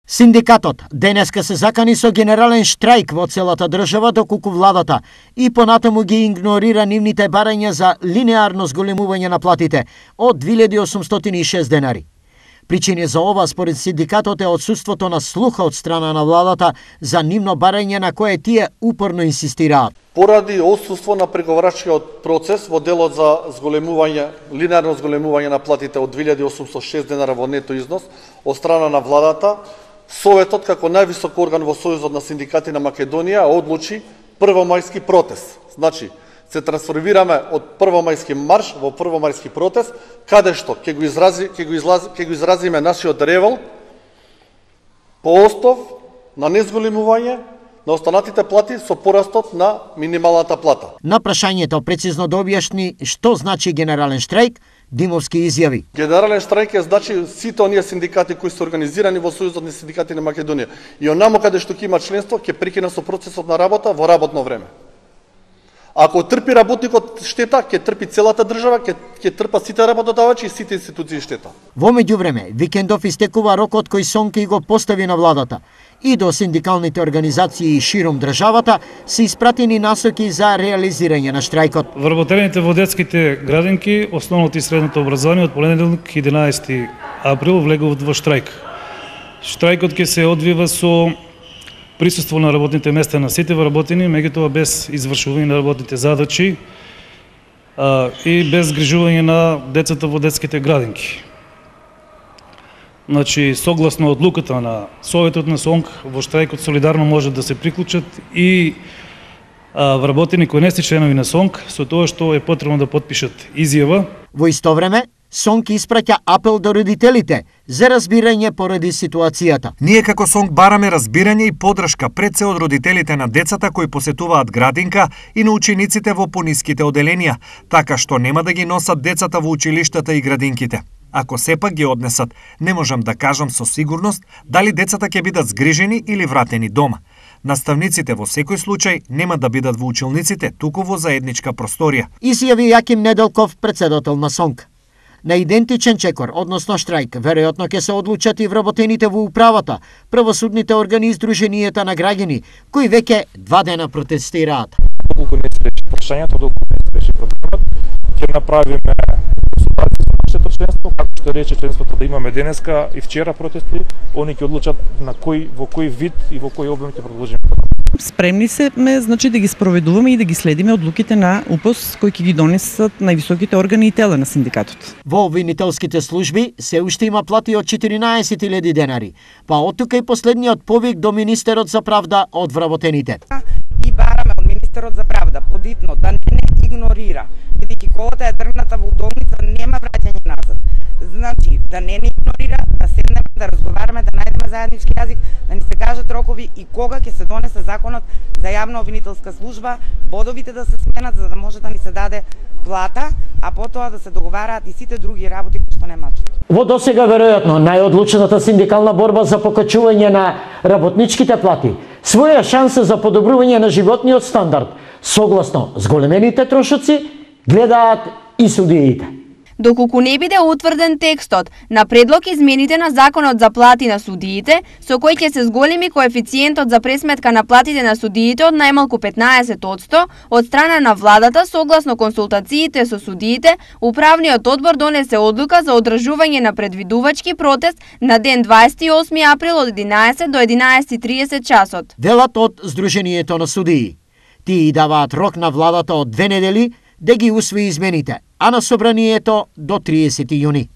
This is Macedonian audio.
Синдикатот денеска се закани со генерален штрајк во целата држава, доколку владата и понатаму ги игнорира нивните барања за линеарно зголемување на платите од 2806 денари. Причини за ова според синдикатот е отсуството на слуха од страна на владата за нивно барање на кое тие упорно инсистираат. Поради отсуство на преговарачкиот процес во делот за линеарно зголемување на платите од 2806 денара во нето износ од страна на владата, Советот како највисок орган во Сојузот на синдикати на Македонија одлучи првомајски протест. Значи, се трансформираме од првомајски марш во првомајски протест, каде што ќе го изразиме нашиот револ по остов на незголемување на останатите плати со порастот на минималната плата. На прашањето прецизно да објасни што значи генерален штрајк, Димовски изјави: Генерален штрајк е значи сите оние синдикати кои се организирани во Сојузот на синдикати на Македонија и онамо каде што ќе има членство ќе прекина со процесот на работа во работно време. Ако трпи работникот штета, ќе трпи целата држава, ќе трпат сите работодавачи и сите институции штета. Во меѓувреме, викендов истекува рокот кој Сонки го постави на владата и до синдикалните организации широм државата се испратени насоки за реализирање на штрајкот. Вработените во детските градинки, основното и средното образование од понеделник 11 април влегуваат во штрајк. Штрајкот ќе се одвива со присуство на работните места на сите вработени, меѓутоа без извршување на работните задачи и без грижување на децата во детските градинки. Значи, согласно одлуката на Советот на СОНК, во штрајкот солидарно може да се приклучат и вработени кои не се членови на СОНК, со тоа што е потребно да потпишат изјава. Во исто време, СОНК испраќа апел до родителите за разбирање поради ситуацијата. Ние како СОНК бараме разбирање и поддршка пред се од родителите на децата кои посетуваат градинка и на учениците во пониските оделенија, така што нема да ги носат децата во училиштата и градинките. Ако сепак ги однесат, не можам да кажам со сигурност дали децата ќе бидат згрижени или вратени дома. Наставниците во секој случај нема да бидат во училниците, туку во заедничка просторија. Изјави Јаким Неделков, председател на СОНК. На идентичен чекор, односно штрајк, веројатно ќе се одлучат и вработените во управата, правосудните органи и здруженијата на граѓани, кои веќе 2 дена протестираат. Доколку не се реши прашањето, доколку не се реши проблемот, ќе направиме консултации со нашето членство, како што рече членството да имаме денеска и вчера протести, они ќе одлучат во кој вид и во кој обем ќе продолжиме. Спремни сме, значи, да ги спроведуваме и да ги следиме одлуките на УПОС кои ќе ги донесат највисоките органи и тела на синдикатот. Во обвинителските служби се уште има плати од 14.000 денари, па од тука и последниот повик до Министерот за правда од вработените. И бараме од Министерот за правда подитно да не игнорира, бидејќи колата е дргната во удолница, нема враќање назад. Значи, да не игнорира, да седнеме, да разговараме, да најдеме заеднички јазик, да ни се кажат рокови и кога ќе се донесе законот за јавна обвинителска служба, бодовите да се сменат за да може да ни се даде плата, а потоа да се договараат и сите други работи кои што не мачат. Во досега веројатно најодлучната синдикална борба за покачување на работничките плати, своја шанса за подобрување на животниот стандард, согласно зголемените трошоци, гледаат и судиите. Доколку не биде утврден текстот на предлог измените на законот за плати на судиите, со кој ќе се зголеми коефициентот за пресметка на платите на судиите од најмалку 15% од страна на владата, согласно консултациите со судиите, управниот одбор донесе одлука за одржување на предвидувачки протест на ден 28 април од 11 до 11:30 часот. Велат од Сдруженијето на судии. Тие даваат рок на владата од 2 недели да ги усвои измените, а на собранието до 30 јуни.